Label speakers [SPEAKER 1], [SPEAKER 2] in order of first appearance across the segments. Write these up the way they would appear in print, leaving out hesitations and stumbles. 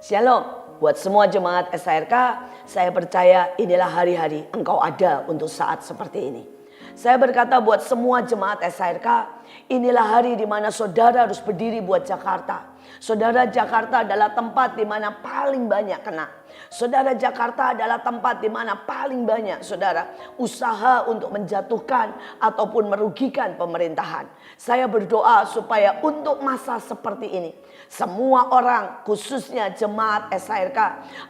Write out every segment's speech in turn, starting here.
[SPEAKER 1] Shalom, buat semua jemaat SHRK, saya percaya inilah hari-hari engkau ada untuk saat seperti ini. Saya berkata buat semua jemaat SHRK, inilah hari di mana saudara harus berdiri buat Jakarta. Saudara, Jakarta adalah tempat di mana paling banyak kena. Saudara, Jakarta adalah tempat di mana paling banyak saudara usaha untuk menjatuhkan ataupun merugikan pemerintahan. Saya berdoa supaya untuk masa seperti ini, semua orang khususnya jemaat SHRK,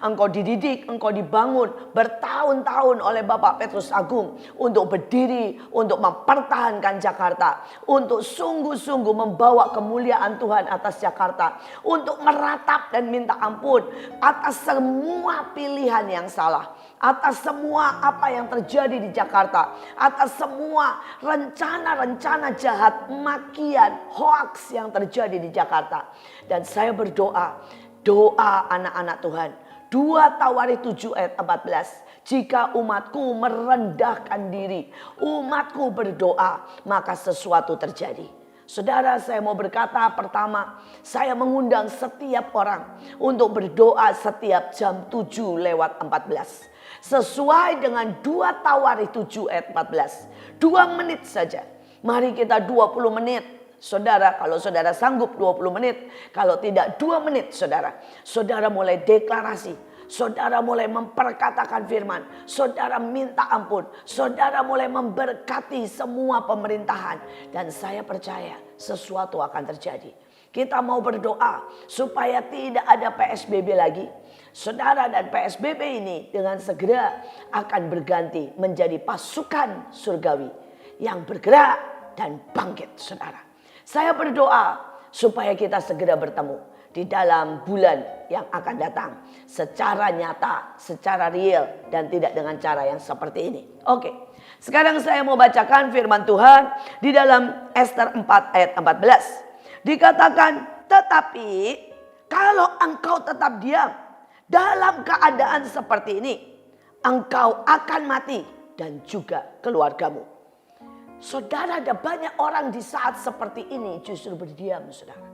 [SPEAKER 1] engkau dididik, engkau dibangun bertahun-tahun oleh Bapak Petrus Agung untuk berdiri, untuk mempertahankan Jakarta, untuk sungguh-sungguh membawa kemuliaan Tuhan atas Jakarta, untuk meratap dan minta ampun atas semua pilihan yang salah, atas semua apa yang terjadi di Jakarta, atas semua rencana-rencana jahat, makian, hoaks yang terjadi di Jakarta. Dan saya berdoa, doa anak-anak Tuhan, 2 Tawarikh 7 ayat 14. Jika umatku merendahkan diri, umatku berdoa, maka sesuatu terjadi. Saudara, saya mau berkata pertama, saya mengundang setiap orang untuk berdoa setiap jam 7:14. Sesuai dengan 2 Tawarikh 7 ayat 14. 2 menit saja. Mari kita 20 menit. Saudara, kalau saudara sanggup 20 menit. Kalau tidak 2 menit saudara. Saudara mulai deklarasi. Saudara mulai memperkatakan firman. Saudara minta ampun. Saudara mulai memberkati semua pemerintahan. Dan saya percaya sesuatu akan terjadi. Kita mau berdoa supaya tidak ada PSBB lagi. Saudara, dan PSBB ini dengan segera akan berganti menjadi pasukan surgawi yang bergerak dan bangkit saudara. Saya berdoa supaya kita segera bertemu di dalam bulan yang akan datang secara nyata, secara real, dan tidak dengan cara yang seperti ini. Oke, sekarang saya mau bacakan firman Tuhan di dalam Ester 4 ayat 14. Dikatakan, tetapi kalau engkau tetap diam dalam keadaan seperti ini, engkau akan mati dan juga keluargamu. Saudara, ada banyak orang di saat seperti ini justru berdiam saudara.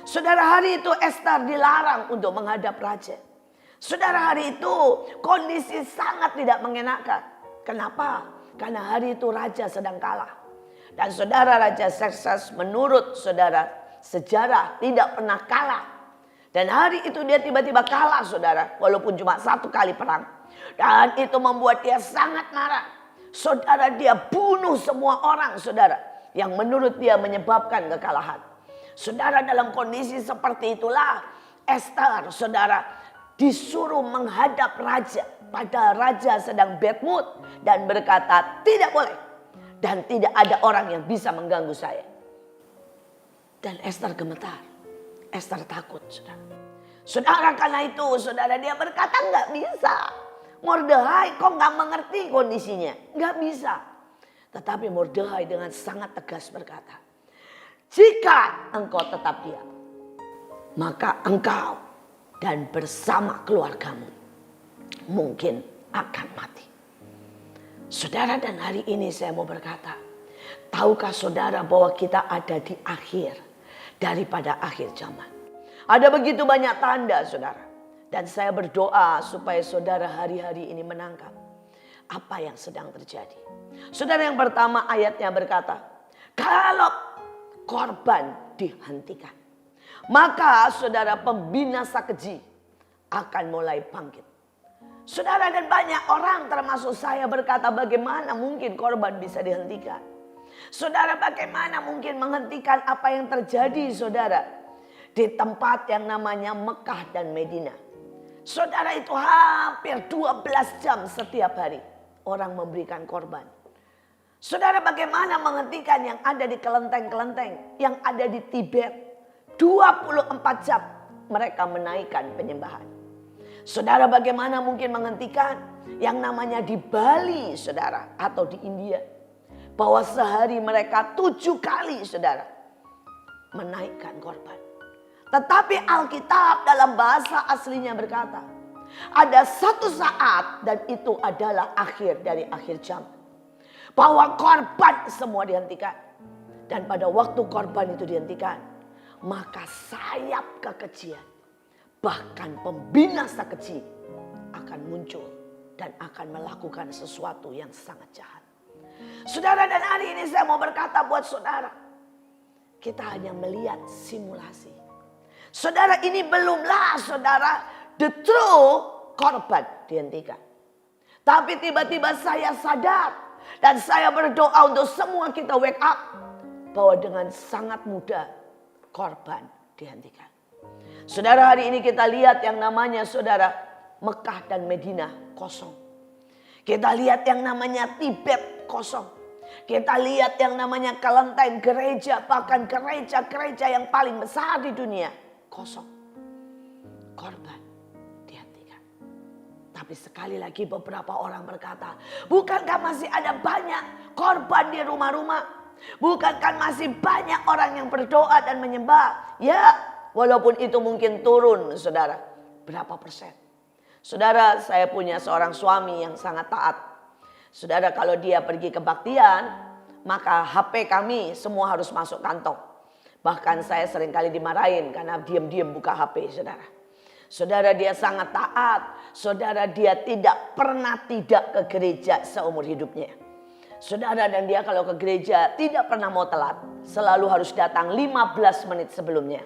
[SPEAKER 1] Saudara, hari itu Ester dilarang untuk menghadap raja. Saudara, hari itu kondisi sangat tidak mengenakan. Kenapa? Karena hari itu raja sedang kalah. Dan saudara, Raja Xerxes menurut saudara sejarah tidak pernah kalah. Dan hari itu dia tiba-tiba kalah saudara, walaupun cuma 1 kali perang. Dan itu membuat dia sangat marah. Saudara, dia bunuh semua orang saudara yang menurut dia menyebabkan kekalahan. Saudara, dalam kondisi seperti itulah Ester saudara disuruh menghadap raja. Padahal raja sedang bad mood dan berkata tidak boleh. Dan tidak ada orang yang bisa mengganggu saya. Dan Ester gemetar. Ester takut saudara. Saudara, karena itu saudara dia berkata nggak bisa. Mordechai kok nggak mengerti kondisinya. Nggak bisa. Tetapi Mordechai dengan sangat tegas berkata, jika engkau tetap diam, maka engkau dan bersama keluargamu mungkin akan mati. Saudara, dan hari ini saya mau berkata, tahukah saudara bahwa kita ada di akhir daripada akhir zaman. Ada begitu banyak tanda saudara. Dan saya berdoa supaya saudara hari-hari ini menangkap apa yang sedang terjadi. Saudara, yang pertama ayatnya berkata, kalau korban dihentikan, maka saudara pembinasa keji akan mulai bangkit. Saudara, dan banyak orang termasuk saya berkata, bagaimana mungkin korban bisa dihentikan? Saudara, bagaimana mungkin menghentikan apa yang terjadi saudara di tempat yang namanya Mekah dan Madinah. Saudara, itu hampir 12 jam setiap hari orang memberikan korban. Saudara, bagaimana menghentikan yang ada di kelenteng-kelenteng, yang ada di Tibet. 24 jam mereka menaikkan penyembahan. Saudara, bagaimana mungkin menghentikan yang namanya di Bali saudara, atau di India. Bahwa sehari mereka 7 kali saudara menaikkan korban. Tetapi Alkitab dalam bahasa aslinya berkata, ada satu saat dan itu adalah akhir dari akhir zaman. Bahwa korban semua dihentikan. Dan pada waktu korban itu dihentikan, maka sayap kekejian bahkan pembinasa kecil akan muncul dan akan melakukan sesuatu yang sangat jahat. Saudara, dan hari ini saya mau berkata buat saudara, kita hanya melihat simulasi. Saudara, ini belumlah saudara the true korban dihentikan. Tapi tiba-tiba saya sadar dan saya berdoa untuk semua kita wake up bahwa dengan sangat mudah korban dihentikan. Saudara, hari ini kita lihat yang namanya saudara Mekah dan Madinah kosong. Kita lihat yang namanya Tibet kosong. Kita lihat yang namanya kelenteng gereja, bahkan gereja-gereja yang paling besar di dunia kosong. Korban dihentikan. Tapi sekali lagi beberapa orang berkata, bukankah masih ada banyak korban di rumah-rumah? Bukankah masih banyak orang yang berdoa dan menyembah? Ya, walaupun itu mungkin turun, saudara. Berapa persen? Saudara, saya punya seorang suami yang sangat taat. Saudara, kalau dia pergi kebaktian, maka HP kami semua harus masuk kantong. Bahkan saya seringkali dimarahin karena diam-diam buka HP, saudara. Saudara, dia sangat taat. Saudara, dia tidak pernah tidak ke gereja seumur hidupnya. Saudara, dan dia kalau ke gereja tidak pernah mau telat. Selalu harus datang 15 menit sebelumnya.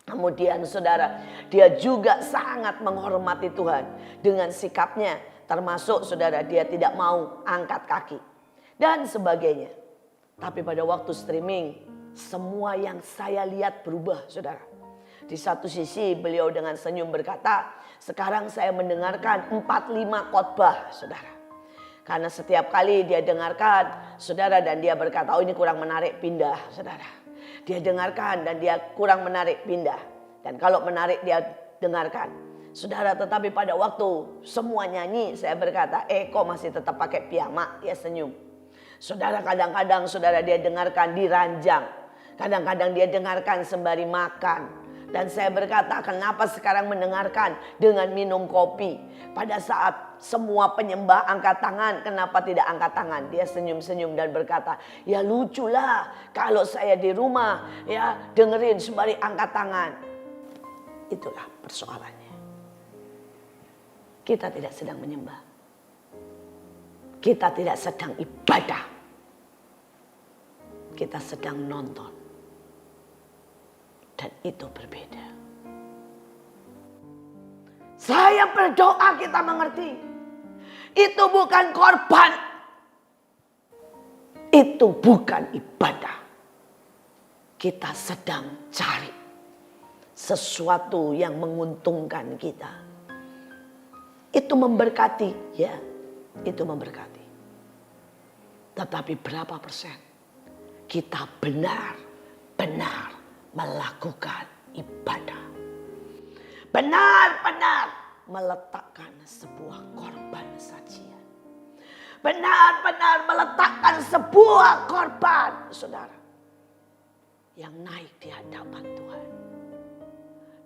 [SPEAKER 1] Kemudian saudara, dia juga sangat menghormati Tuhan dengan sikapnya. Termasuk saudara, dia tidak mau angkat kaki dan sebagainya. Tapi pada waktu streaming, semua yang saya lihat berubah, saudara. Di satu sisi beliau dengan senyum berkata, sekarang saya mendengarkan 4-5 khotbah, saudara. Karena setiap kali dia dengarkan, saudara, dan dia berkata, oh ini kurang menarik, pindah, saudara. Dia dengarkan dan dia kurang menarik, pindah. Dan kalau menarik dia dengarkan. Saudara, tetapi pada waktu semua nyanyi, saya berkata, kok masih tetap pakai piyama? Dia senyum. Saudara, kadang-kadang saudara dia dengarkan di ranjang. Kadang-kadang dia dengarkan sembari makan. Dan saya berkata, kenapa sekarang mendengarkan dengan minum kopi? Pada saat semua penyembah angkat tangan, kenapa tidak angkat tangan? Dia senyum-senyum dan berkata, ya luculah kalau saya di rumah ya dengerin sembari angkat tangan. Itulah persoalannya. Kita tidak sedang menyembah. Kita tidak sedang ibadah. Kita sedang nonton. Dan itu berbeda. Saya berdoa kita mengerti. Itu bukan korban. Itu bukan ibadah. Kita sedang cari sesuatu yang menguntungkan kita. Itu memberkati, ya, itu memberkati. Tetapi berapa persen kita benar-benar melakukan ibadah? Benar-benar meletakkan sebuah korban sajian. Benar-benar meletakkan sebuah korban, saudara, yang naik di hadapan Tuhan.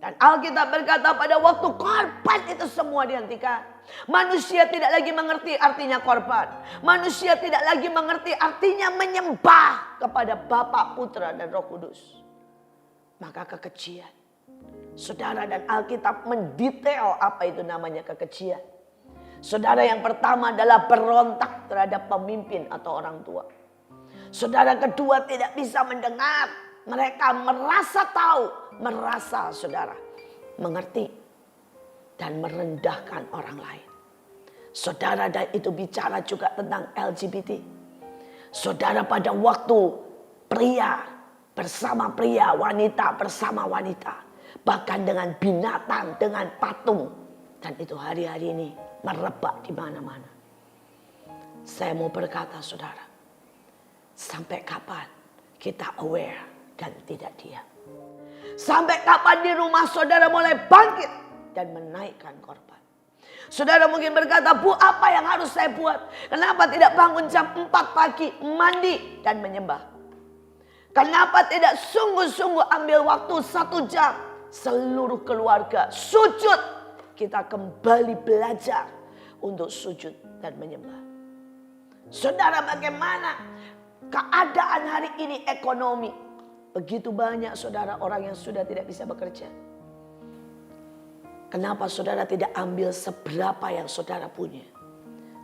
[SPEAKER 1] Dan Alkitab berkata pada waktu korban itu semua dihentikan. Manusia tidak lagi mengerti artinya korban. Manusia tidak lagi mengerti artinya menyembah kepada Bapa, Putra, dan Roh Kudus. Maka kekejian. Saudara, dan Alkitab mendetail apa itu namanya kekejian. Saudara, yang pertama adalah berontak terhadap pemimpin atau orang tua. Saudara, kedua tidak bisa mendengar. Mereka merasa tahu, merasa saudara mengerti dan merendahkan orang lain. Saudara, dan itu bicara juga tentang LGBT. Saudara, pada waktu pria bersama pria, wanita bersama wanita, bahkan dengan binatang, dengan patung, dan itu hari-hari ini merebak di mana-mana. Saya mau berkata, saudara, sampai kapan kita aware dan tidak diam? Sampai kapan di rumah saudara mulai bangkit dan menaikkan korban? Saudara mungkin berkata, Bu, apa yang harus saya buat? Kenapa tidak bangun jam 4 pagi, mandi dan menyembah? Kenapa tidak sungguh-sungguh ambil waktu 1 jam, seluruh keluarga sujud? Kita kembali belajar untuk sujud dan menyembah. Saudara, bagaimana keadaan hari ini ekonomi? Begitu banyak saudara orang yang sudah tidak bisa bekerja. Kenapa saudara tidak ambil seberapa yang saudara punya?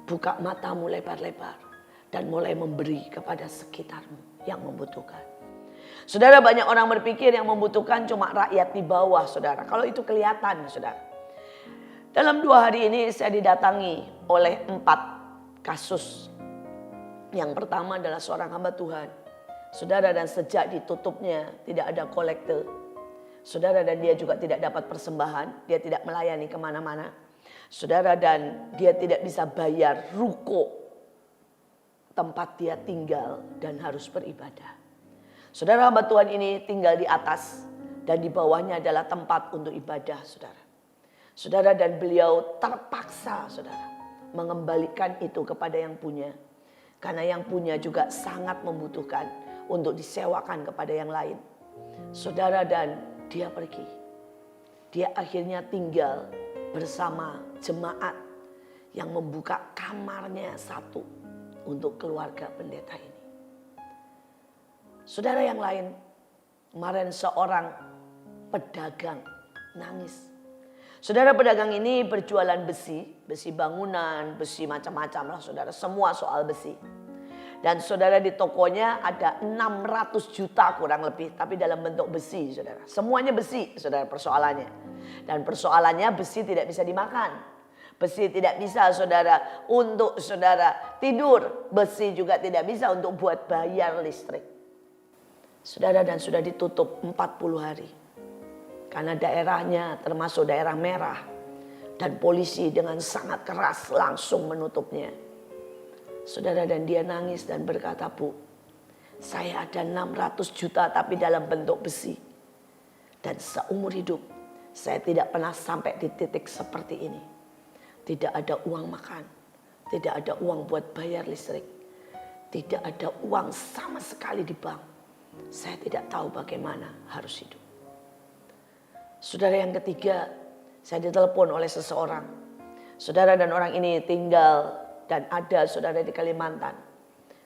[SPEAKER 1] Buka matamu lebar-lebar dan mulai memberi kepada sekitarmu yang membutuhkan. Saudara, banyak orang berpikir yang membutuhkan cuma rakyat di bawah saudara. Kalau itu kelihatan saudara. Dalam 2 hari ini saya didatangi oleh 4 kasus. Yang pertama adalah seorang hamba Tuhan. Saudara, dan sejak ditutupnya tidak ada kolektor. Saudara, dan dia juga tidak dapat persembahan. Dia tidak melayani kemana-mana. Saudara, dan dia tidak bisa bayar ruko tempat dia tinggal dan harus beribadah. Saudara, hamba Tuhan ini tinggal di atas dan di bawahnya adalah tempat untuk ibadah saudara. Saudara, dan beliau terpaksa saudara mengembalikan itu kepada yang punya. Karena yang punya juga sangat membutuhkan untuk disewakan kepada yang lain. Saudara, dan dia pergi. Dia akhirnya tinggal bersama jemaat yang membuka kamarnya satu untuk keluarga pendeta ini. Saudara, yang lain, kemarin seorang pedagang nangis. Saudara, pedagang ini berjualan besi bangunan, besi macam-macam lah saudara, semua soal besi. Dan saudara, di tokonya ada 600 juta kurang lebih, tapi dalam bentuk besi saudara. Semuanya besi saudara persoalannya. Dan persoalannya besi tidak bisa dimakan. Besi tidak bisa saudara untuk saudara tidur. Besi juga tidak bisa untuk buat bayar listrik. Saudara, dan sudah ditutup 40 hari. Karena daerahnya termasuk daerah merah. Dan polisi dengan sangat keras langsung menutupnya. Saudara, dan dia nangis dan berkata, "Bu, saya ada 600 juta tapi dalam bentuk besi. Dan seumur hidup saya tidak pernah sampai di titik seperti ini. Tidak ada uang makan. Tidak ada uang buat bayar listrik. Tidak ada uang sama sekali di bank. Saya tidak tahu bagaimana harus hidup." Saudara, yang ketiga, saya ditelepon oleh seseorang. Saudara, dan orang ini tinggal dan ada saudara di Kalimantan.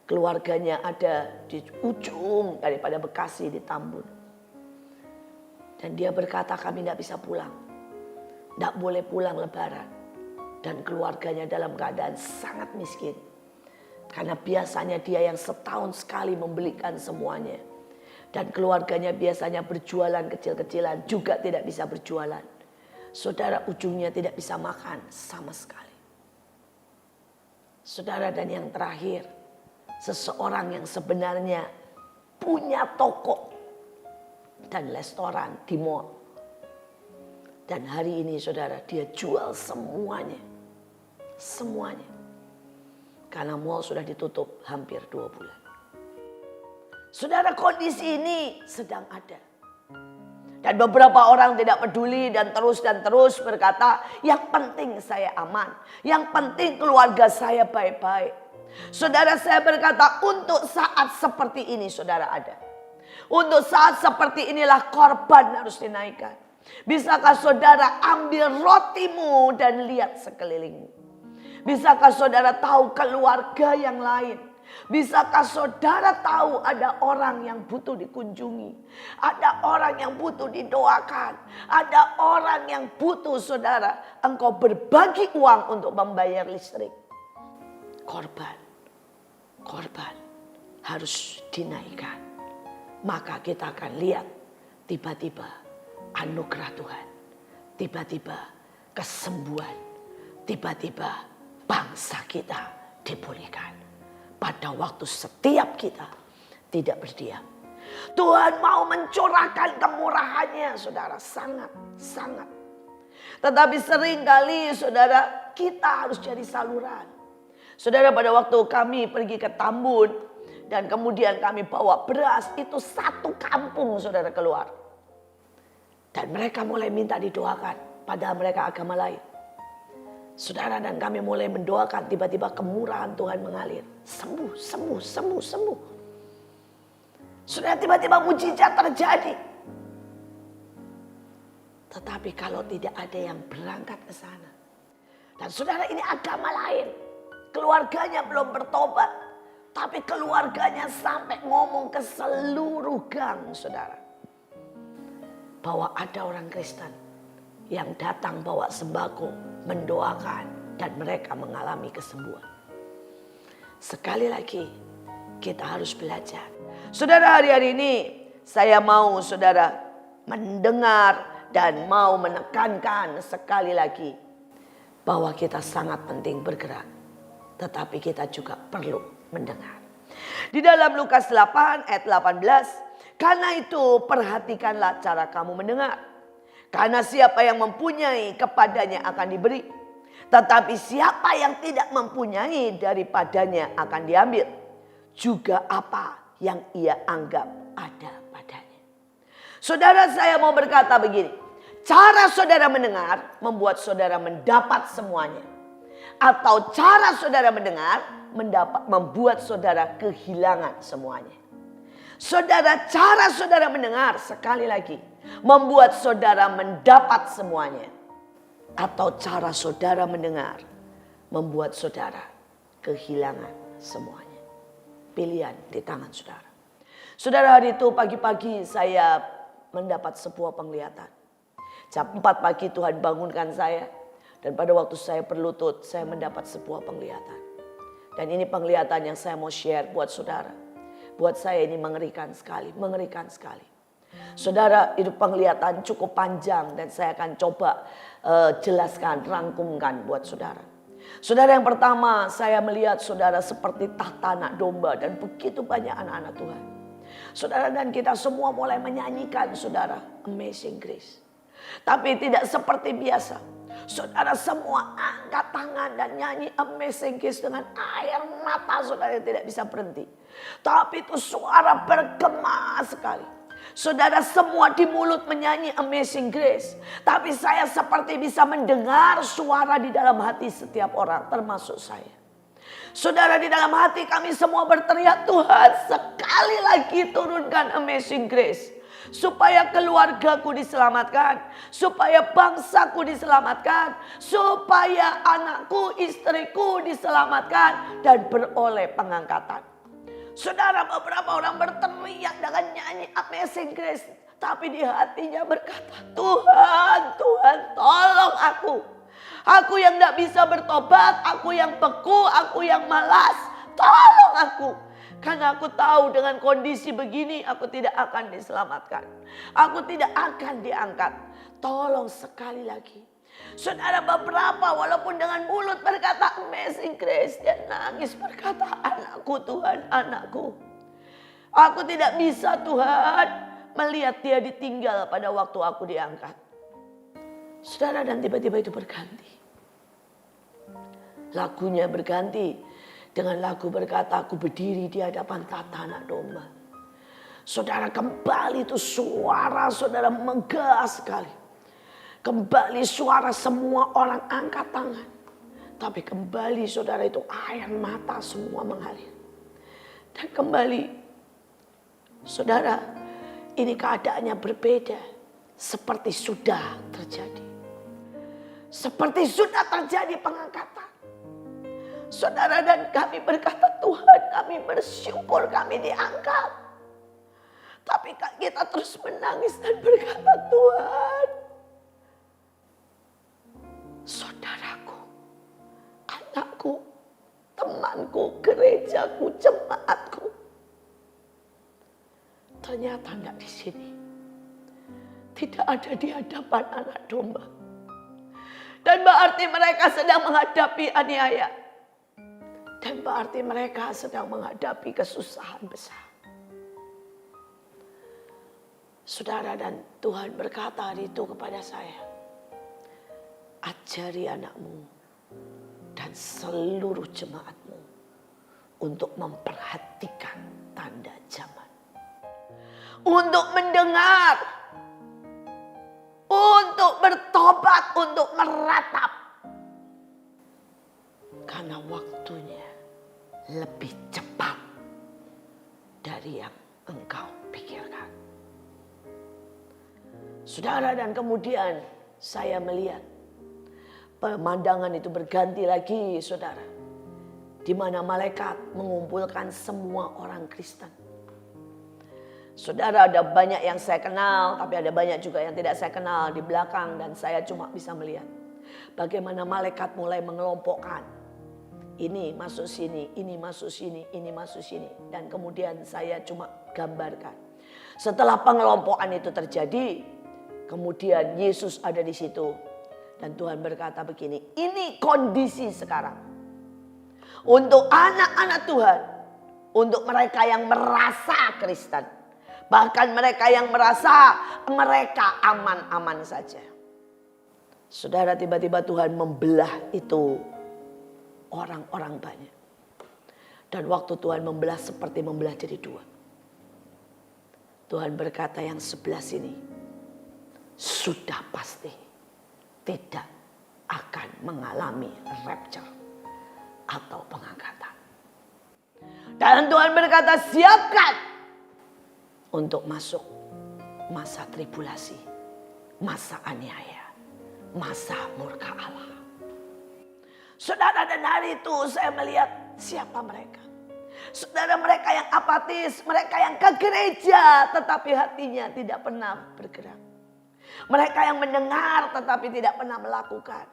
[SPEAKER 1] Keluarganya ada di ujung daripada Bekasi di Tambun. Dan dia berkata, "Kami tidak bisa pulang. Tidak boleh pulang lebaran." Dan keluarganya dalam keadaan sangat miskin. Karena biasanya dia yang setahun sekali membelikan semuanya. Dan keluarganya biasanya berjualan kecil-kecilan juga tidak bisa berjualan. Saudara, ujungnya tidak bisa makan sama sekali. Saudara, dan yang terakhir, seseorang yang sebenarnya punya toko dan restoran di mall. Dan hari ini saudara, dia jual semuanya. Semuanya. Karena mall sudah ditutup hampir 2 bulan. Saudara, kondisi ini sedang ada. Dan beberapa orang tidak peduli dan terus berkata, "Yang penting saya aman. Yang penting keluarga saya baik-baik." Saudara, saya berkata, untuk saat seperti ini saudara ada. Untuk saat seperti inilah korban harus dinaikkan. Bisakah saudara ambil rotimu dan lihat sekelilingmu? Bisakah saudara tahu keluarga yang lain? Bisakah saudara tahu ada orang yang butuh dikunjungi? Ada orang yang butuh didoakan. Ada orang yang butuh saudara engkau berbagi uang untuk membayar listrik. Korban harus dinaikkan. Maka kita akan lihat tiba-tiba anugerah Tuhan. Tiba-tiba kesembuhan. Tiba-tiba bangsa kita dipulihkan. Pada waktu setiap kita tidak berdiam. Tuhan mau mencurahkan kemurahannya saudara. Sangat. Tetapi seringkali saudara, kita harus jadi saluran. Saudara, pada waktu kami pergi ke Tambun. Dan kemudian kami bawa beras. Itu satu kampung saudara keluar. Dan mereka mulai minta didoakan. Padahal mereka agama lain. Saudara, dan kami mulai mendoakan, tiba-tiba kemurahan Tuhan mengalir. Sembuh. Saudara, tiba-tiba mujizat terjadi. Tetapi kalau tidak ada yang berangkat ke sana. Dan saudara, ini agama lain. Keluarganya belum bertobat. Tapi keluarganya sampai ngomong ke seluruh gang saudara. Bahwa ada orang Kristen yang datang bawa sembako, mendoakan, dan mereka mengalami kesembuhan. Sekali lagi, kita harus belajar. Saudara, hari-hari ini saya mau saudara mendengar dan mau menekankan sekali lagi bahwa kita sangat penting bergerak, tetapi kita juga perlu mendengar. Di dalam Lukas 8 ayat 18, karena itu perhatikanlah cara kamu mendengar. Karena siapa yang mempunyai kepadanya akan diberi. Tetapi siapa yang tidak mempunyai daripadanya akan diambil. Juga apa yang ia anggap ada padanya. Saudara, saya mau berkata begini. Cara saudara mendengar membuat saudara mendapat semuanya. Atau cara saudara mendengar membuat saudara kehilangan semuanya. Saudara, cara saudara mendengar sekali lagi membuat saudara mendapat semuanya. Atau cara saudara mendengar membuat saudara kehilangan semuanya. Pilihan di tangan saudara. Saudara, hari itu pagi-pagi saya mendapat sebuah penglihatan. Jam 4 pagi Tuhan bangunkan saya. Dan pada waktu saya berlutut saya mendapat sebuah penglihatan. Dan ini penglihatan yang saya mau share buat saudara. Buat saya ini mengerikan sekali, mengerikan sekali. Saudara, itu penglihatan cukup panjang dan saya akan coba jelaskan, rangkumkan buat saudara. Saudara, yang pertama saya melihat saudara seperti tahta anak domba dan begitu banyak anak-anak Tuhan. Saudara, dan kita semua mulai menyanyikan saudara Amazing Grace. Tapi tidak seperti biasa. Saudara semua angkat tangan dan nyanyi Amazing Grace dengan air mata saudara yang tidak bisa berhenti. Tapi itu suara bergema sekali. Saudara semua di mulut menyanyi Amazing Grace. Tapi saya seperti bisa mendengar suara di dalam hati setiap orang termasuk saya. Saudara, di dalam hati kami semua berteriak, Tuhan sekali lagi turunkan Amazing Grace. Supaya keluargaku diselamatkan. Supaya bangsaku diselamatkan. Supaya anakku, istriku diselamatkan. Dan beroleh pengangkatan. Saudara, beberapa orang berteriak dengan nyanyi Amazing Grace. Tapi di hatinya berkata, Tuhan, Tuhan tolong aku. Aku yang tidak bisa bertobat. Aku yang beku, aku yang malas. Tolong aku. Karena aku tahu dengan kondisi begini aku tidak akan diselamatkan. Aku tidak akan diangkat. Tolong sekali lagi. Saudara, beberapa walaupun dengan mulut berkata Amazing Grace, dia nangis berkata, anakku Tuhan, anakku. Aku tidak bisa Tuhan melihat dia ditinggal pada waktu aku diangkat. Saudara, dan tiba-tiba itu berganti. Lagunya berganti. Dengan lagu berkata, aku berdiri di hadapan tahta anak domba. Saudara, kembali itu suara saudara megah sekali. Kembali suara semua orang angkat tangan. Tapi kembali saudara itu air mata semua mengalir. Dan kembali saudara, ini keadaannya berbeda. Seperti sudah terjadi. Seperti sudah terjadi pengangkatan. Saudara, dan kami berkata, Tuhan kami bersyukur kami diangkat. Tapi kita terus menangis dan berkata, Tuhan, saudaraku, anakku, temanku, gerejaku, jemaatku, ternyata tidak di sini. Tidak ada di hadapan anak domba. Dan berarti mereka sedang menghadapi aniaya. Dan berarti mereka sedang menghadapi kesusahan besar. Saudara, dan Tuhan berkata hari itu kepada saya, ajari anakmu dan seluruh jemaatmu untuk memperhatikan tanda zaman. Untuk mendengar, untuk bertobat, untuk meratap. Karena waktunya lebih cepat dari yang engkau pikirkan. Saudara, dan kemudian saya melihat pemandangan itu berganti lagi saudara. Di mana malaikat mengumpulkan semua orang Kristen. Saudara, ada banyak yang saya kenal, tapi ada banyak juga yang tidak saya kenal di belakang. Dan saya cuma bisa melihat bagaimana malaikat mulai mengelompokkan. Ini masuk sini, ini masuk sini, ini masuk sini. Dan kemudian saya cuma gambarkan. Setelah pengelompokan itu terjadi, kemudian Yesus ada di situ. Dan Tuhan berkata begini, ini kondisi sekarang. Untuk anak-anak Tuhan, untuk mereka yang merasa Kristen. Bahkan mereka yang merasa mereka aman-aman saja. Saudara, tiba-tiba Tuhan membelah itu orang-orang banyak. Dan waktu Tuhan membelah seperti membelah jadi dua. Tuhan berkata yang sebelah sini sudah pasti tidak akan mengalami rapture atau pengangkatan. Dan Tuhan berkata, siapkan untuk masuk masa tribulasi, masa aniaya, masa murka Allah. Saudara, dan hari itu saya melihat siapa mereka. Saudara, mereka yang apatis, mereka yang ke gereja tetapi hatinya tidak pernah bergerak. Mereka yang mendengar tetapi tidak pernah melakukan.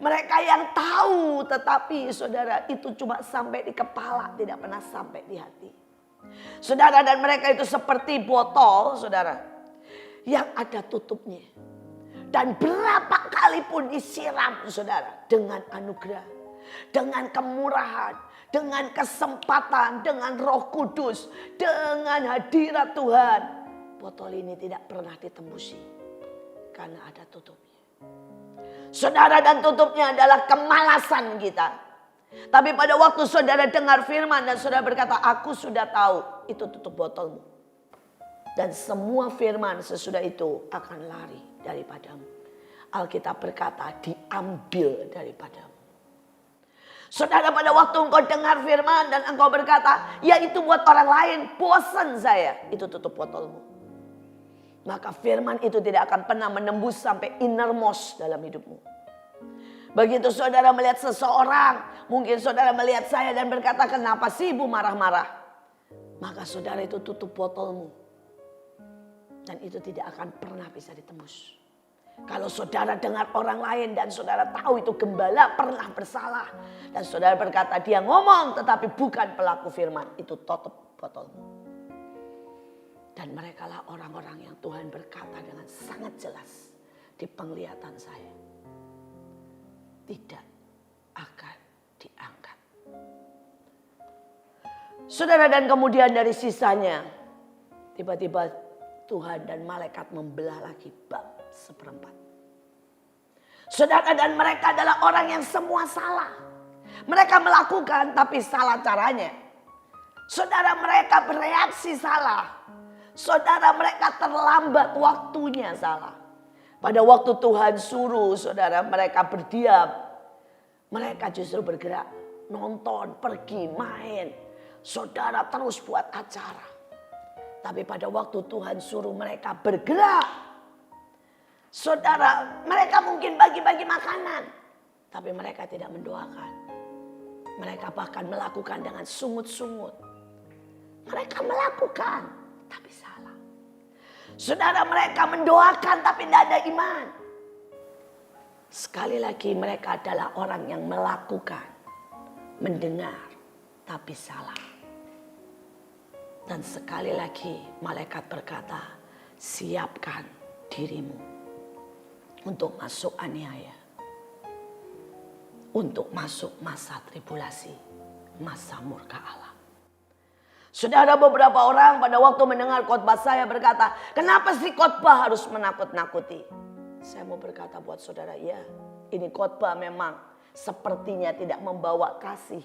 [SPEAKER 1] Mereka yang tahu tetapi saudara itu cuma sampai di kepala, tidak pernah sampai di hati. Saudara, dan mereka itu seperti botol, saudara, yang ada tutupnya. Dan berapa kali pun disiram, saudara, dengan anugerah, dengan kemurahan, dengan kesempatan, dengan Roh Kudus, dengan hadirat Tuhan, botol ini tidak pernah ditembusi karena ada tutupnya. Saudara, dan tutupnya adalah kemalasan kita. Tapi pada waktu saudara dengar firman dan saudara berkata, aku sudah tahu itu tutup botolmu. Dan semua firman sesudah itu akan lari daripadamu. Alkitab berkata diambil daripadamu. Saudara, pada waktu engkau dengar firman dan engkau berkata, ya itu buat orang lain, bosan saya, itu tutup botolmu. Maka firman itu tidak akan pernah menembus sampai innermost dalam hidupmu. Begitu saudara melihat seseorang, mungkin saudara melihat saya dan berkata, kenapa sih ibu marah-marah? Maka saudara itu tutup botolmu. Dan itu tidak akan pernah bisa ditembus. Kalau saudara dengar orang lain dan saudara tahu itu gembala pernah bersalah. Dan saudara berkata dia ngomong tetapi bukan pelaku firman, itu tutup botolmu. Dan merekalah orang-orang yang Tuhan berkata dengan sangat jelas di penglihatan saya. Tidak akan diangkat. Saudara, dan kemudian dari sisanya tiba-tiba Tuhan dan malaikat membelah lagi bab seperempat. Saudara, dan mereka adalah orang yang semua salah. Mereka melakukan tapi salah caranya. Saudara, mereka bereaksi salah. Saudara, mereka terlambat waktunya salah. Pada waktu Tuhan suruh saudara mereka berdiam, mereka justru bergerak, nonton, pergi, main. Saudara terus buat acara. Tapi pada waktu Tuhan suruh mereka bergerak, saudara mereka mungkin bagi-bagi makanan. Tapi mereka tidak mendoakan. Mereka bahkan melakukan dengan sungut-sungut. Mereka melakukan tapi salah. Saudara, mereka mendoakan tapi tidak ada iman. Sekali lagi mereka adalah orang yang melakukan, mendengar tapi salah. Dan sekali lagi malaikat berkata, siapkan dirimu untuk masuk aniaya. Untuk masuk masa tribulasi, masa murka Allah. Saudara, beberapa orang pada waktu mendengar khotbah saya berkata, kenapa sih khotbah harus menakut-nakuti? Saya mau berkata buat saudara, ya ini khotbah memang sepertinya tidak membawa kasih,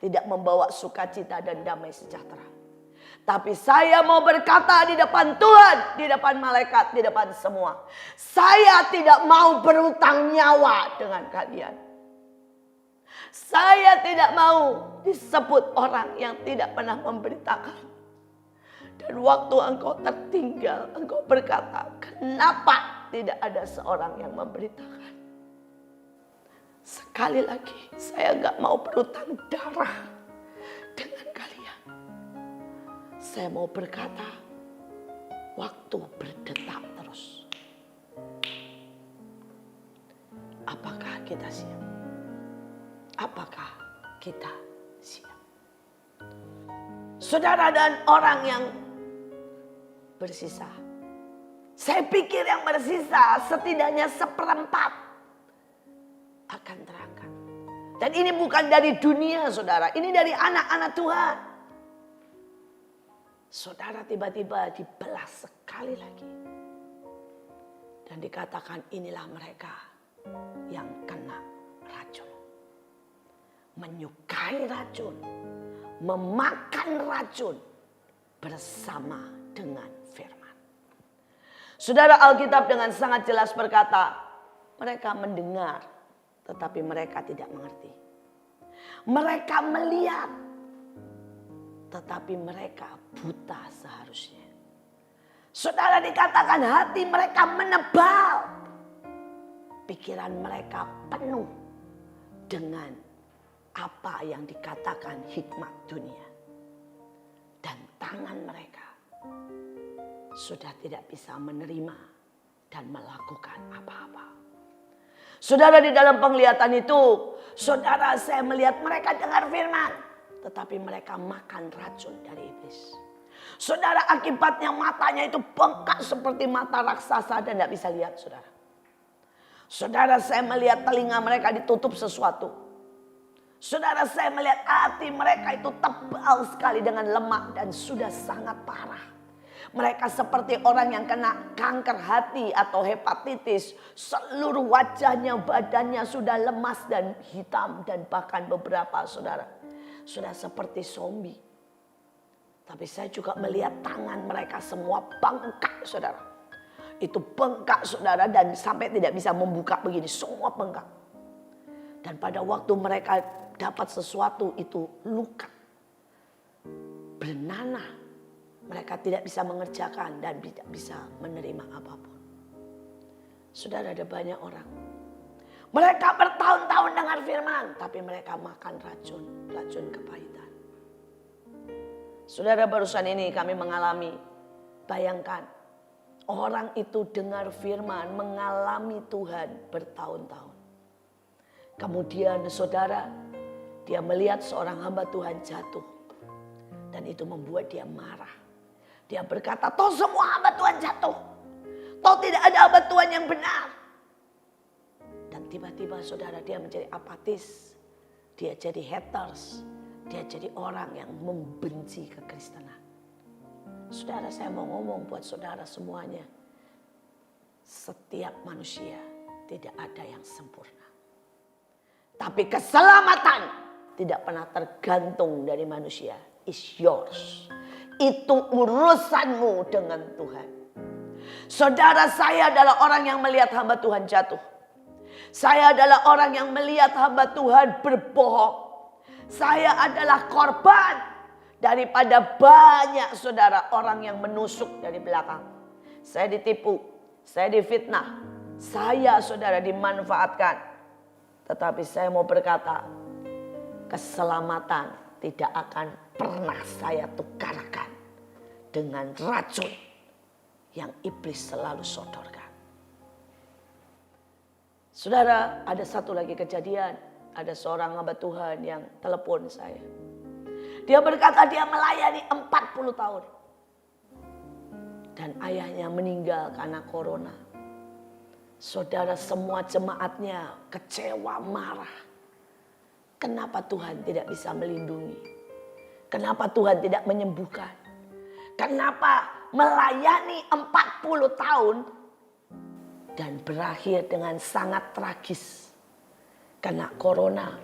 [SPEAKER 1] tidak membawa sukacita dan damai sejahtera. Tapi saya mau berkata di depan Tuhan, di depan malaikat, di depan semua. Saya tidak mau berutang nyawa dengan kalian. Saya tidak mau disebut orang yang tidak pernah memberitakan. Dan waktu engkau tertinggal, engkau berkata, kenapa tidak ada seorang yang memberitakan? Sekali lagi, saya gak mau berutang darah dengan kalian. Saya mau berkata, itu berdetak terus. Apakah kita siap? Apakah kita siap? Saudara dan orang yang bersisa. Saya pikir yang bersisa setidaknya seperempat akan terangkat. Dan ini bukan dari dunia saudara. Ini dari anak-anak Tuhan. Saudara tiba-tiba dibelas sekali lagi. Dan dikatakan inilah mereka yang kena racun. Menyukai racun. Memakan racun bersama dengan firman. Saudara, Alkitab dengan sangat jelas berkata, mereka mendengar tetapi mereka tidak mengerti. Mereka melihat tetapi mereka buta seharusnya. Saudara, dikatakan hati mereka menebal. Pikiran mereka penuh dengan apa yang dikatakan hikmat dunia. Dan tangan mereka sudah tidak bisa menerima dan melakukan apa-apa. Saudara, di dalam penglihatan itu, saudara, saya melihat mereka dengar firman, tetapi mereka makan racun dari iblis. Saudara, akibatnya matanya itu bengkak seperti mata raksasa dan tidak bisa lihat, saudara. Saudara, saya melihat telinga mereka ditutup sesuatu. Saudara, saya melihat hati mereka itu tebal sekali dengan lemak dan sudah sangat parah. Mereka seperti orang yang kena kanker hati atau hepatitis. Seluruh wajahnya, badannya sudah lemas dan hitam. Dan bahkan beberapa saudara sudah seperti zombie. Tapi saya juga melihat tangan mereka semua bengkak saudara. Itu bengkak saudara dan sampai tidak bisa membuka begini. Semua bengkak. Dan pada waktu mereka dapat sesuatu itu luka. Bernanah. Mereka tidak bisa mengerjakan dan tidak bisa menerima apapun. Saudara, ada banyak orang. Mereka bertahun-tahun dengar firman. Tapi mereka makan racun. Racun kepahitan. Saudara, barusan ini kami mengalami. Bayangkan. Orang itu dengar firman. Mengalami Tuhan bertahun-tahun. Kemudian saudara. Dia melihat seorang hamba Tuhan jatuh. Dan itu membuat dia marah. Dia berkata, toh semua hamba Tuhan jatuh. Toh tidak ada hamba Tuhan yang benar. Dan tiba-tiba saudara dia menjadi apatis. Dia jadi haters. Dia jadi orang yang membenci kekristenan. Saudara, saya mau ngomong buat saudara semuanya. Setiap manusia tidak ada yang sempurna. Tapi keselamatan tidak pernah tergantung dari manusia. Is yours. Itu urusanmu dengan Tuhan. Saudara, saya adalah orang yang melihat hamba Tuhan jatuh. Saya adalah orang yang melihat hamba Tuhan berbohong. Saya adalah korban daripada banyak saudara orang yang menusuk dari belakang. Saya ditipu, saya difitnah, saya saudara dimanfaatkan. Tetapi saya mau berkata, keselamatan tidak akan pernah saya tukarkan dengan racun yang iblis selalu sodorkan. Saudara, ada satu lagi kejadian. Ada seorang hamba Tuhan yang telepon saya. Dia berkata dia melayani 40 tahun. Dan ayahnya meninggal karena corona. Saudara, semua jemaatnya kecewa, marah. Kenapa Tuhan tidak bisa melindungi? Kenapa Tuhan tidak menyembuhkan? Kenapa melayani 40 tahun dan berakhir dengan sangat tragis? Kena corona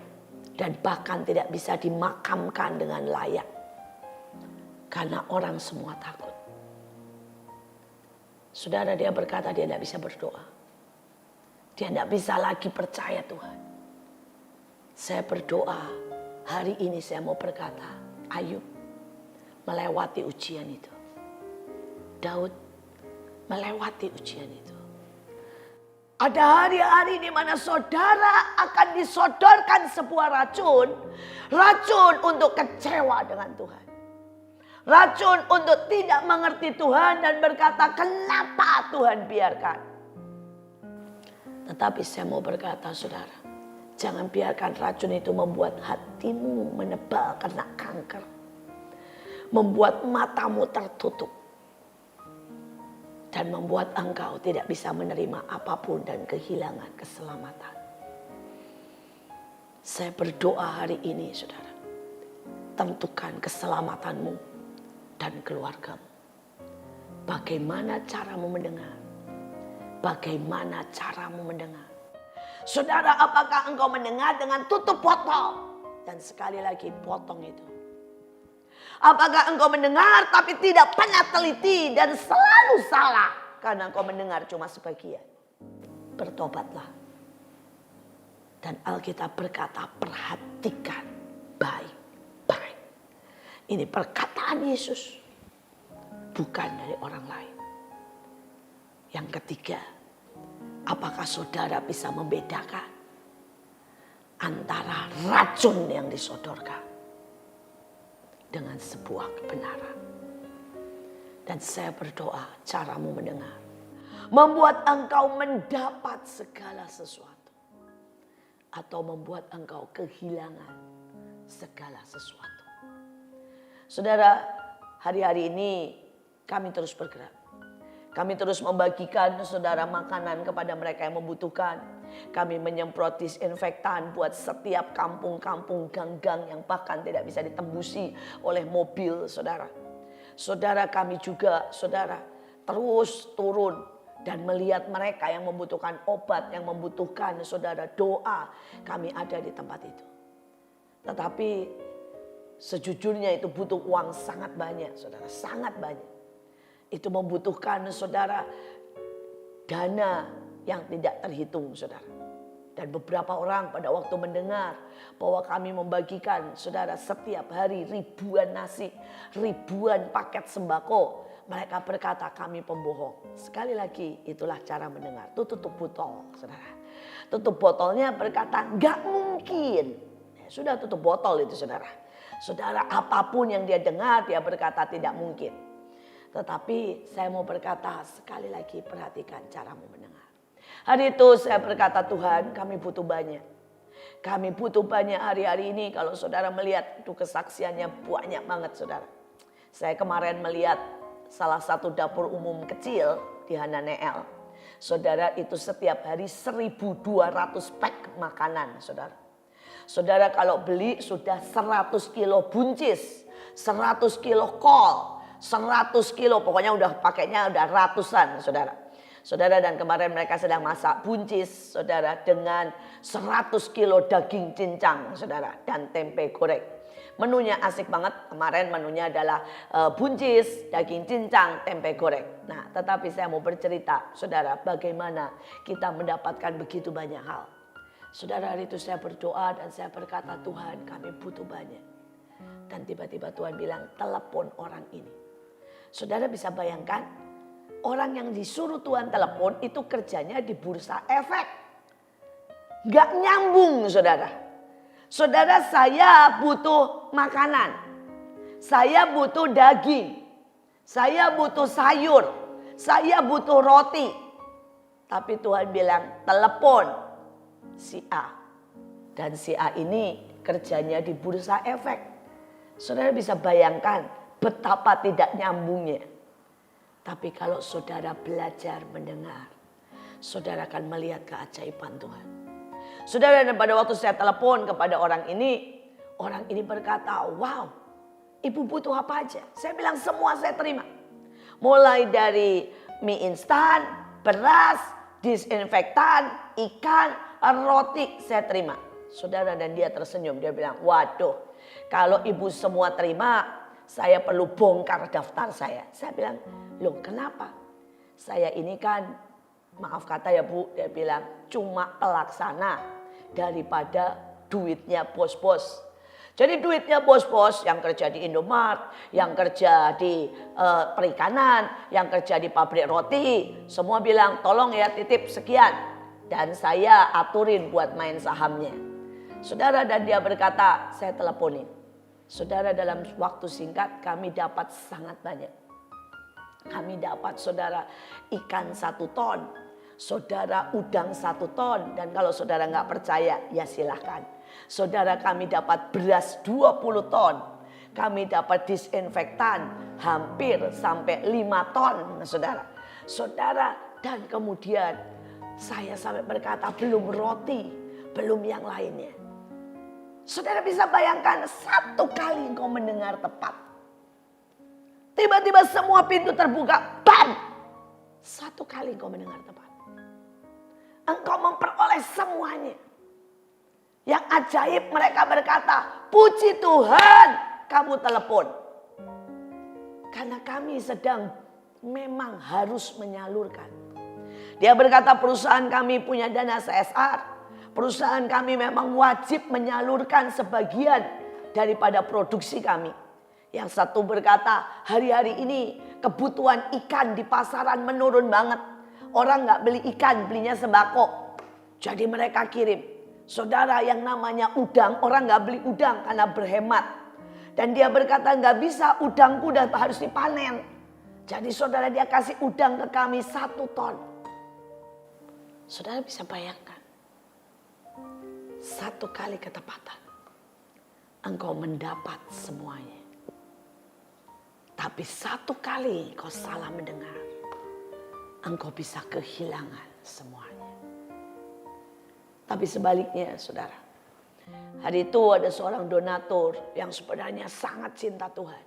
[SPEAKER 1] dan bahkan tidak bisa dimakamkan dengan layak. Karena orang semua takut. Saudara, dia berkata dia tidak bisa berdoa. Dia tidak bisa lagi percaya Tuhan. Saya berdoa, hari ini saya mau berkata, Ayub melewati ujian itu. Daud melewati ujian itu. Ada hari-hari di mana saudara akan disodorkan sebuah racun. Racun untuk kecewa dengan Tuhan. Racun untuk tidak mengerti Tuhan dan berkata, kenapa Tuhan biarkan? Tetapi saya mau berkata, saudara, jangan biarkan racun itu membuat hatimu menebal karena kanker. Membuat matamu tertutup. Dan membuat engkau tidak bisa menerima apapun dan kehilangan keselamatan. Saya berdoa hari ini, saudara. Tentukan keselamatanmu dan keluargamu. Bagaimana caramu mendengar? Bagaimana caramu mendengar? Saudara, apakah engkau mendengar dengan tutup botol? Dan sekali lagi potong itu. Apakah engkau mendengar tapi tidak pernah teliti dan selalu salah? Karena engkau mendengar cuma sebagian. Bertobatlah. Dan Alkitab berkata, perhatikan baik-baik. Ini perkataan Yesus. Bukan dari orang lain. Yang ketiga, apakah saudara bisa membedakan antara racun yang disodorkan dengan sebuah kebenaran? Dan saya berdoa caramu mendengar membuat engkau mendapat segala sesuatu atau membuat engkau kehilangan segala sesuatu. Saudara, hari-hari ini kami terus bergerak. Kami terus membagikan saudara makanan kepada mereka yang membutuhkan. Kami menyemprot disinfektan buat setiap kampung-kampung, gang-gang yang bahkan tidak bisa ditembusi oleh mobil, saudara. Saudara, kami juga, saudara, terus turun dan melihat mereka yang membutuhkan obat, yang membutuhkan, saudara, doa. Kami ada di tempat itu. Tetapi sejujurnya itu butuh uang sangat banyak, saudara, sangat banyak. Itu membutuhkan, saudara, dana yang tidak terhitung, saudara. Dan beberapa orang pada waktu mendengar bahwa kami membagikan, saudara, setiap hari ribuan nasi, ribuan paket sembako, mereka berkata kami pembohong. Sekali lagi, itulah cara mendengar. Tutup botol, saudara. Tutup botolnya berkata nggak mungkin. Ya, sudah tutup botol itu, saudara. Saudara, apapun yang dia dengar, dia berkata tidak mungkin. Tetapi saya mau berkata sekali lagi, perhatikan caramu mendengar. Hari itu saya berkata, Tuhan, kami butuh banyak. Kami butuh banyak hari-hari ini. Kalau saudara melihat itu kesaksiannya banyak banget, saudara. Saya kemarin melihat salah satu dapur umum kecil di Hananeel. Saudara, itu setiap hari 1.200 pack makanan, saudara. Saudara, kalau beli sudah 100 kilo buncis, 100 kilo kol, 100 kilo, pokoknya udah pakainya udah ratusan, saudara. Saudara, dan kemarin mereka sedang masak buncis, saudara, dengan 100 kilo daging cincang, saudara, dan tempe goreng. Menunya asik banget. Kemarin menunya adalah buncis, daging cincang, tempe goreng. Nah, tetapi saya mau bercerita, saudara, bagaimana kita mendapatkan begitu banyak hal. Saudara, hari itu saya berdoa dan saya berkata, Tuhan, kami butuh banyak. Dan tiba-tiba Tuhan bilang, telepon orang ini. Saudara bisa bayangkan, orang yang disuruh Tuhan telepon itu kerjanya di bursa efek. Gak nyambung, saudara. Saudara, saya butuh makanan. Saya butuh daging. Saya butuh sayur. Saya butuh roti. Tapi Tuhan bilang, telepon si A. Dan si A ini kerjanya di bursa efek. Saudara bisa bayangkan betapa tidak nyambungnya. Tapi kalau saudara belajar mendengar, saudara akan melihat keajaiban Tuhan. Saudara, dan pada waktu saya telepon kepada orang ini berkata, wow, ibu butuh apa aja? Saya bilang semua saya terima. Mulai dari mie instan, beras, disinfektan, ikan, roti, saya terima. Saudara, dan dia tersenyum, dia bilang, waduh, kalau ibu semua terima, saya perlu bongkar daftar saya. Saya bilang, loh kenapa? Saya ini kan, maaf kata ya Bu, dia bilang cuma pelaksana daripada duitnya bos-bos. Jadi duitnya bos-bos yang kerja di Indomaret, yang kerja di perikanan, yang kerja di pabrik roti, semua bilang tolong ya titip sekian. Dan saya aturin buat main sahamnya. Saudara, dan dia berkata, saya teleponin. Saudara, dalam waktu singkat kami dapat sangat banyak. Kami dapat saudara ikan 1 ton. Saudara udang 1 ton. Dan kalau saudara nggak percaya ya silahkan. Saudara, kami dapat beras 20 ton. Kami dapat disinfektan hampir sampai 5 ton. Saudara. Saudara, dan kemudian saya sampai berkata belum roti, belum yang lainnya. Saudara bisa bayangkan 1 kali engkau mendengar tepat. Tiba-tiba semua pintu terbuka. Bam! 1 kali engkau mendengar tepat. Engkau memperoleh semuanya. Yang ajaib mereka berkata, puji Tuhan kamu telepon. Karena kami sedang memang harus menyalurkan. Dia berkata perusahaan kami punya dana CSR. Perusahaan kami memang wajib menyalurkan sebagian daripada produksi kami. Yang satu berkata, hari-hari ini kebutuhan ikan di pasaran menurun banget. Orang gak beli ikan, belinya sembako. Jadi mereka kirim. Saudara, yang namanya udang, orang gak beli udang karena berhemat. Dan dia berkata gak bisa, udangku udah harus dipanen. Jadi saudara, dia kasih udang ke kami 1 ton. Saudara bisa bayangkan. 1 kali ketepatan. Engkau mendapat semuanya. Tapi 1 kali engkau salah mendengar. Engkau bisa kehilangan semuanya. Tapi sebaliknya saudara. Hari itu ada seorang donatur yang sebenarnya sangat cinta Tuhan.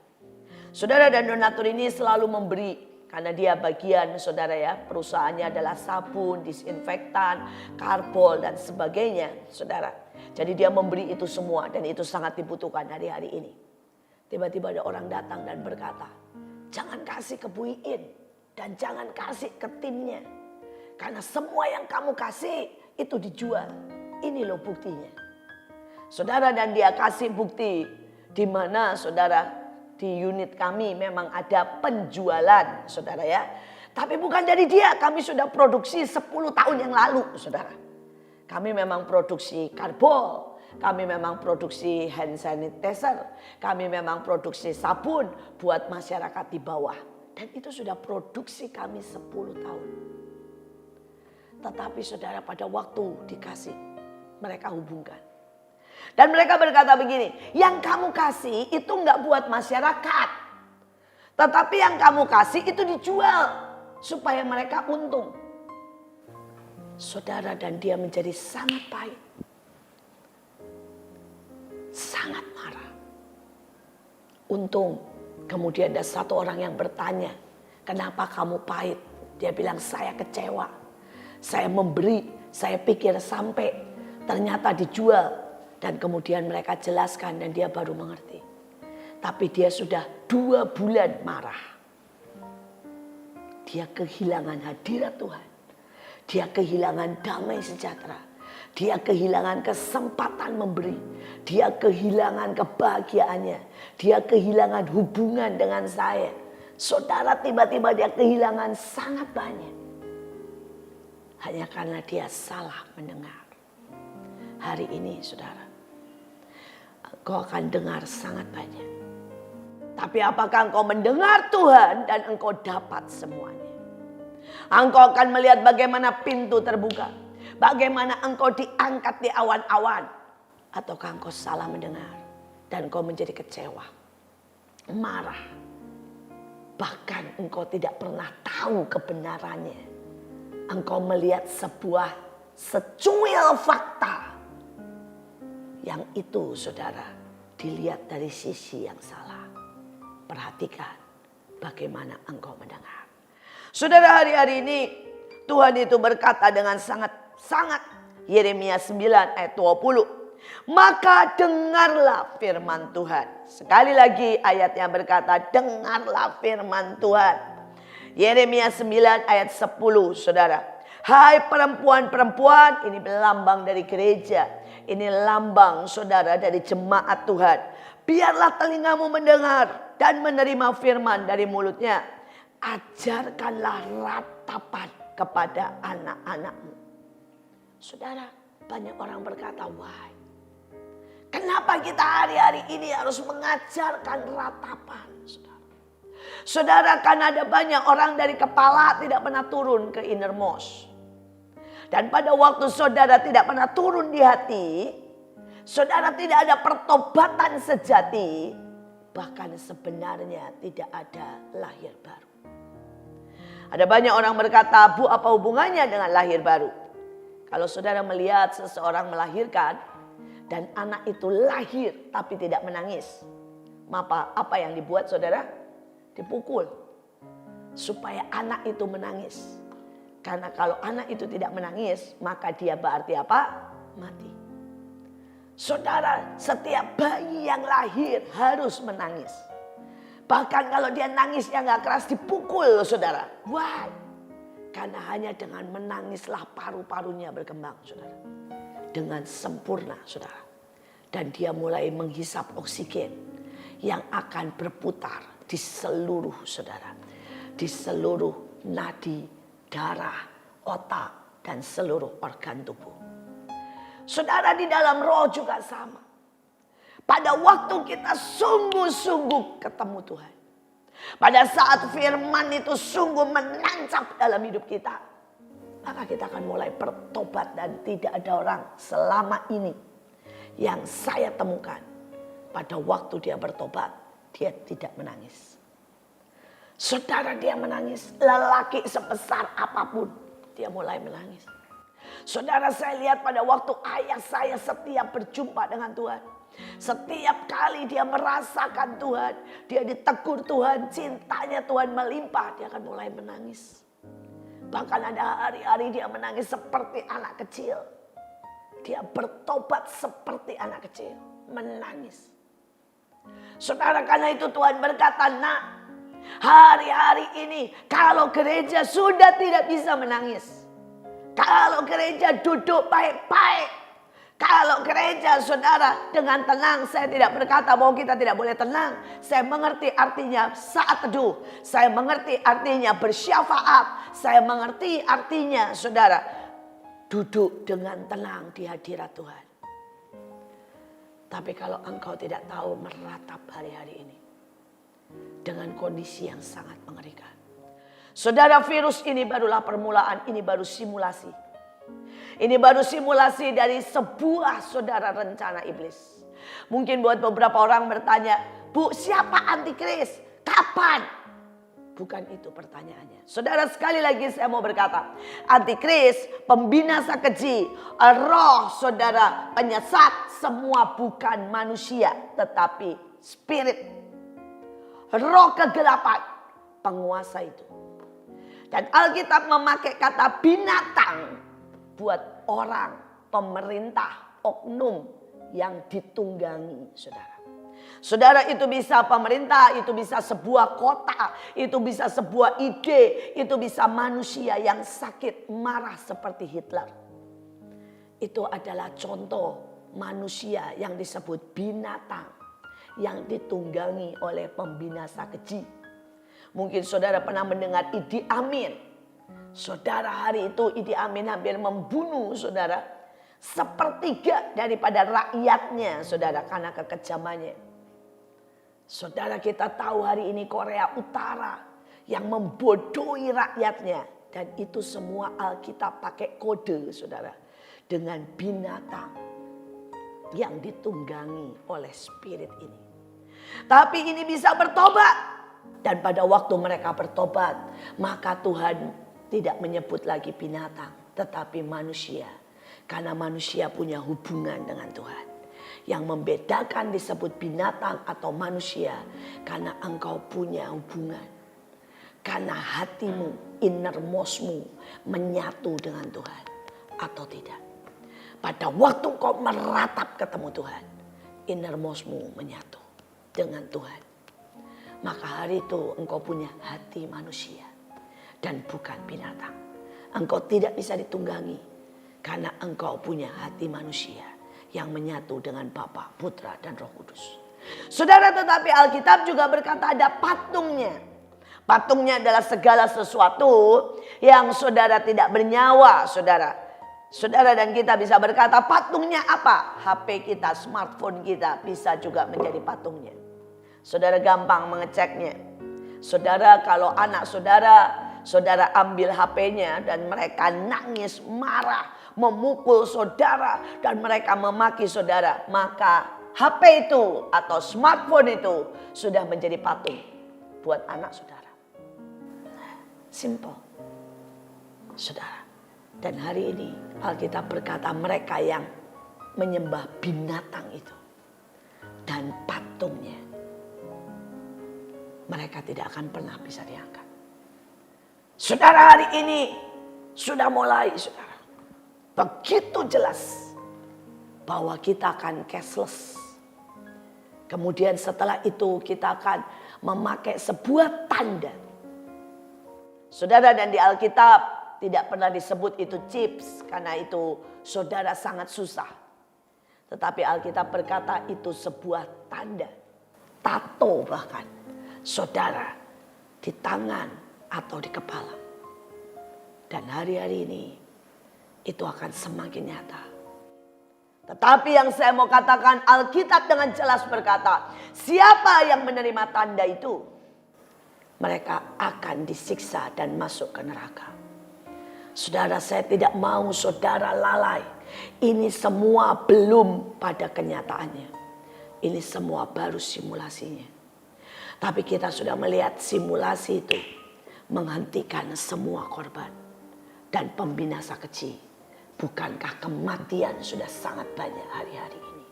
[SPEAKER 1] Saudara, dan donatur ini selalu memberi. Karena dia bagian saudara ya, perusahaannya adalah sabun, disinfektan, karbol dan sebagainya saudara. Jadi dia memberi itu semua dan itu sangat dibutuhkan hari-hari ini. Tiba-tiba ada orang datang dan berkata, jangan kasih ke Bu Iin dan jangan kasih ke timnya. Karena semua yang kamu kasih itu dijual. Ini loh buktinya. Saudara, dan dia kasih bukti di mana saudara, di unit kami memang ada penjualan saudara ya. Tapi bukan dari dia, kami sudah produksi 10 tahun yang lalu saudara. Kami memang produksi karbol, kami memang produksi hand sanitizer, kami memang produksi sabun buat masyarakat di bawah. Dan itu sudah produksi kami 10 tahun. Tetapi saudara, pada waktu dikasih, mereka hubungkan. Dan mereka berkata begini, yang kamu kasih itu enggak buat masyarakat. Tetapi yang kamu kasih itu dijual supaya mereka untung. Saudara, dan dia menjadi sangat pahit. Sangat marah. Untung kemudian ada 1 orang yang bertanya, kenapa kamu pahit? Dia bilang, saya kecewa. Saya memberi, saya pikir sampai, ternyata dijual. Dan kemudian mereka jelaskan dan dia baru mengerti. Tapi dia sudah 2 bulan marah. Dia kehilangan hadirat Tuhan. Dia kehilangan damai sejahtera. Dia kehilangan kesempatan memberi. Dia kehilangan kebahagiaannya. Dia kehilangan hubungan dengan saya. Saudara, tiba-tiba dia kehilangan sangat banyak. Hanya karena dia salah mendengar. Hari ini saudara, engkau akan dengar sangat banyak. Tapi apakah engkau mendengar Tuhan dan engkau dapat semuanya? Engkau akan melihat bagaimana pintu terbuka. Bagaimana engkau diangkat di awan-awan. Ataukah engkau salah mendengar dan engkau menjadi kecewa, marah. Bahkan engkau tidak pernah tahu kebenarannya. Engkau melihat sebuah secuil fakta. Yang itu saudara dilihat dari sisi yang salah. Perhatikan bagaimana engkau mendengar. Saudara, hari-hari ini Tuhan itu berkata dengan sangat Yeremia 9 ayat 20. Maka dengarlah firman Tuhan. Sekali lagi ayatnya berkata, dengarlah firman Tuhan. Yeremia 9 ayat 10 saudara. Hai perempuan-perempuan, ini lambang dari gereja. Ini lambang saudara dari jemaat Tuhan. Biarlah telingamu mendengar dan menerima firman dari mulutnya. Ajarkanlah ratapan kepada anak-anakmu. Saudara, banyak orang berkata, why? Kenapa Mengapa kita hari-hari ini harus mengajarkan ratapan, saudara? Saudara, kan ada banyak orang dari kepala tidak pernah turun ke innermost. Dan pada waktu saudara tidak pernah turun di hati, saudara tidak ada pertobatan sejati, bahkan sebenarnya tidak ada lahir baru. Ada banyak orang berkata, Bu, apa hubungannya dengan lahir baru? Kalau saudara melihat seseorang melahirkan dan anak itu lahir tapi tidak menangis, maka apa yang dibuat saudara? Dipukul supaya anak itu menangis. Karena kalau anak itu tidak menangis, maka dia berarti apa? Mati. Saudara, setiap bayi yang lahir harus menangis. Bahkan kalau dia nangis yang gak keras, dipukul, saudara. Why? Karena hanya dengan menangislah paru-parunya berkembang, saudara. Dengan sempurna, saudara. Dan dia mulai menghisap oksigen yang akan berputar di seluruh, saudara. Di seluruh nadi, darah, otak, dan seluruh organ tubuh. Saudara, di dalam roh juga sama. Pada waktu kita sungguh-sungguh ketemu Tuhan, pada saat firman itu sungguh menancap dalam hidup kita, maka kita akan mulai bertobat. Dan tidak ada orang selama ini yang saya temukan, pada waktu dia bertobat, dia tidak menangis. Saudara, dia menangis. Lelaki sebesar apapun, dia mulai menangis. Saudara, saya lihat pada waktu ayah saya setiap berjumpa dengan Tuhan, setiap kali dia merasakan Tuhan, dia ditegur Tuhan, cintanya Tuhan melimpah, dia akan mulai menangis. Bahkan ada hari-hari dia menangis seperti anak kecil. Dia bertobat seperti anak kecil, menangis. Saudara, karena itu Tuhan berkata, nak, hari-hari ini kalau gereja sudah tidak bisa menangis, kalau gereja duduk baik-baik, kalau gereja saudara dengan tenang, saya tidak berkata bahwa kita tidak boleh tenang. Saya mengerti artinya saat teduh, saya mengerti artinya bersyafaat, saya mengerti artinya saudara duduk dengan tenang di hadirat Tuhan. Tapi kalau engkau tidak tahu meratap hari-hari ini dengan kondisi yang sangat mengerikan. Saudara, virus ini barulah permulaan, ini baru simulasi. Ini baru simulasi dari sebuah saudara rencana iblis. Mungkin buat beberapa orang bertanya, Bu, siapa antikris? Kapan? Bukan itu pertanyaannya. Saudara, sekali lagi saya mau berkata, antikris, pembinasa keji, roh saudara penyesat, semua bukan manusia tetapi spirit. Roh kegelapan, penguasa itu. Dan Alkitab memakai kata binatang buat orang, pemerintah, oknum yang ditunggangi, saudara. Saudara, itu bisa pemerintah, itu bisa sebuah kota, itu bisa sebuah ide, itu bisa manusia yang sakit marah seperti Hitler. Itu adalah contoh manusia yang disebut binatang yang ditunggangi oleh pembinasa keji. Mungkin saudara pernah mendengar Idi Amin. Saudara, hari itu Idi Amin hampir membunuh saudara sepertiga daripada rakyatnya, saudara, karena kekejamannya. Saudara, kita tahu hari ini Korea Utara yang membodohi rakyatnya. Dan itu semua Alkitab pakai kode, saudara. Dengan binatang yang ditunggangi oleh spirit ini. Tapi ini bisa bertobat. Dan pada waktu mereka bertobat, maka Tuhan tidak menyebut lagi binatang, tetapi manusia. Karena manusia punya hubungan dengan Tuhan. Yang membedakan disebut binatang atau manusia, karena engkau punya hubungan. Karena hatimu, innermostmu menyatu dengan Tuhan atau tidak. Pada waktu kau meratap ketemu Tuhan, innermostmu menyatu dengan Tuhan. Maka hari itu engkau punya hati manusia dan bukan binatang. Engkau tidak bisa ditunggangi karena engkau punya hati manusia yang menyatu dengan Bapa, Putra, dan Roh Kudus. Saudara, tetapi Alkitab juga berkata ada patungnya. Patungnya adalah segala sesuatu yang saudara tidak bernyawa, saudara. Saudara dan kita bisa berkata patungnya apa? HP kita, smartphone kita bisa juga menjadi patungnya. Saudara gampang mengeceknya. Saudara kalau anak saudara ambil HP-nya dan mereka nangis, marah, memukul saudara dan mereka memaki saudara. Maka HP itu atau smartphone itu sudah menjadi patung buat anak saudara. Simple. Saudara. Dan hari ini Alkitab berkata mereka yang menyembah binatang itu dan patungnya, mereka tidak akan pernah bisa diangkat. Saudara, hari ini sudah mulai, saudara, begitu jelas bahwa kita akan cashless. Kemudian setelah itu kita akan memakai sebuah tanda. Saudara, dan di Alkitab tidak pernah disebut itu chips karena itu saudara sangat susah. Tetapi Alkitab berkata itu sebuah tanda. Tato bahkan. Saudara di tangan atau di kepala. Dan hari-hari ini itu akan semakin nyata. Tetapi yang saya mau katakan Alkitab dengan jelas berkata. Siapa yang menerima tanda itu? Mereka akan disiksa dan masuk ke neraka. Saudara, saya tidak mau saudara lalai. Ini semua belum pada kenyataannya. Ini semua baru simulasinya. Tapi kita sudah melihat simulasi itu menghentikan semua korban dan pembinasa kecil. Bukankah kematian sudah sangat banyak hari-hari ini?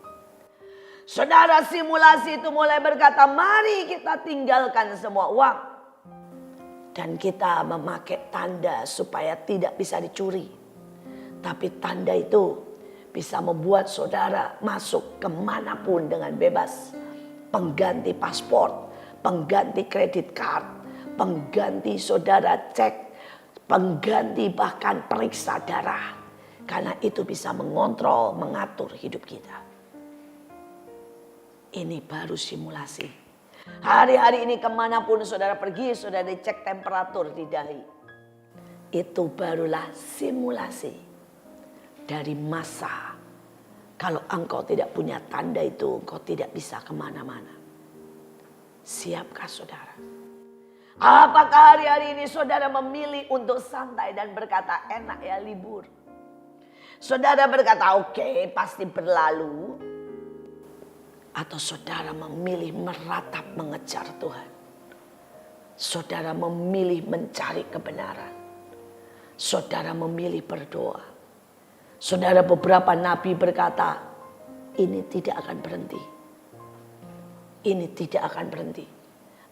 [SPEAKER 1] Saudara, simulasi itu mulai berkata, mari kita tinggalkan semua uang. Dan kita memakai tanda supaya tidak bisa dicuri. Tapi tanda itu bisa membuat saudara masuk kemanapun dengan bebas. Pengganti paspor, pengganti kredit card, pengganti saudara cek, pengganti bahkan periksa darah. Karena itu bisa mengontrol, mengatur hidup kita. Ini baru simulasi. Hari-hari ini kemanapun saudara pergi, saudara dicek temperatur di dahi. Itu barulah simulasi dari masa. Kalau engkau tidak punya tanda itu, engkau tidak bisa kemana-mana. Siapkah saudara? Apakah hari-hari ini saudara memilih untuk santai dan berkata enak ya libur? Saudara berkata oke, pasti berlalu. Atau saudara memilih meratap mengejar Tuhan. Saudara memilih mencari kebenaran. Saudara memilih berdoa. Saudara, beberapa nabi berkata, ini tidak akan berhenti. Ini tidak akan berhenti.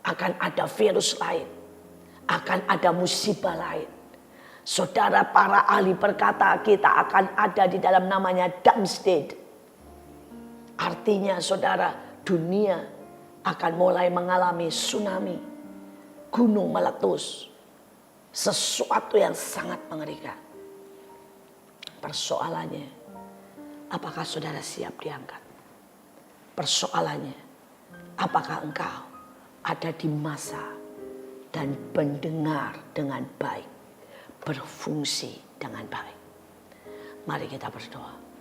[SPEAKER 1] Akan ada virus lain. Akan ada musibah lain. Saudara, para ahli berkata kita akan ada di dalam namanya doomsday. Artinya saudara, dunia akan mulai mengalami tsunami, gunung meletus, sesuatu yang sangat mengerikan. Persoalannya, apakah saudara siap diangkat? Persoalannya, apakah engkau ada di masa dan mendengar dengan baik, berfungsi dengan baik? Mari kita berdoa.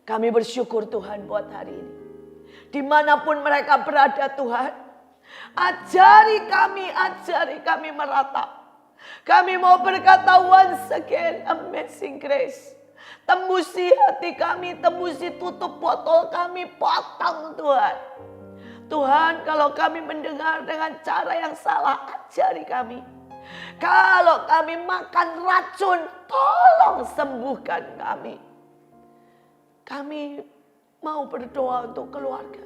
[SPEAKER 1] Kami bersyukur Tuhan buat hari ini. Dimanapun mereka berada Tuhan. Ajari kami meratap. Kami mau berkata once again amazing grace. Tembusi hati kami, tembusi tutup botol kami, potong Tuhan. Tuhan, kalau kami mendengar dengan cara yang salah, ajari kami. Kalau kami makan racun, tolong sembuhkan kami. Kami mau berdoa untuk keluarga.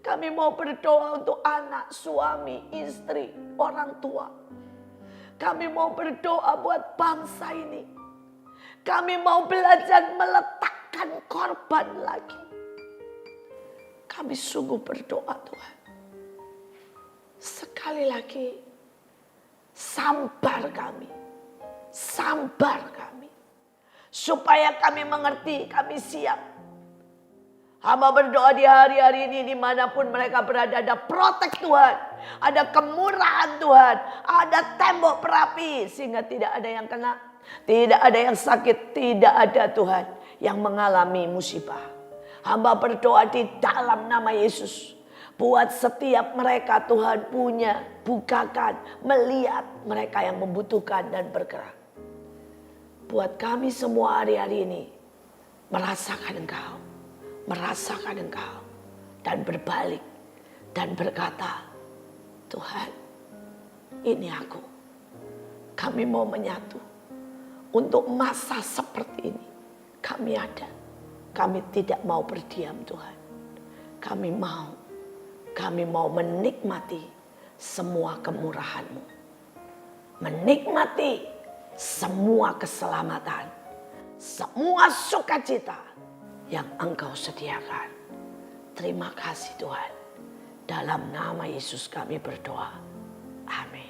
[SPEAKER 1] Kami mau berdoa untuk anak, suami, istri, orang tua. Kami mau berdoa buat bangsa ini. Kami mau belajar meletakkan korban lagi. Kami sungguh berdoa Tuhan. Sekali lagi, sambar kami. Sambar kami. Supaya kami mengerti, kami siap. Hamba berdoa di hari-hari ini dimanapun mereka berada, ada protek Tuhan. Ada kemurahan Tuhan. Ada tembok perapi sehingga tidak ada yang kena. Tidak ada yang sakit, tidak ada Tuhan yang mengalami musibah. Hamba berdoa di dalam nama Yesus. Buat setiap mereka Tuhan punya, bukakan, melihat mereka yang membutuhkan dan bergerak. Buat kami semua hari-hari ini merasakan Engkau. Merasakan Engkau. Dan berbalik dan berkata, Tuhan, ini aku. Kami mau menyatu. Untuk masa seperti ini kami ada. Kami tidak mau berdiam Tuhan. Kami mau menikmati semua kemurahan-Mu. Menikmati semua keselamatan. Semua sukacita yang Engkau sediakan. Terima kasih Tuhan. Dalam nama Yesus kami berdoa. Amin.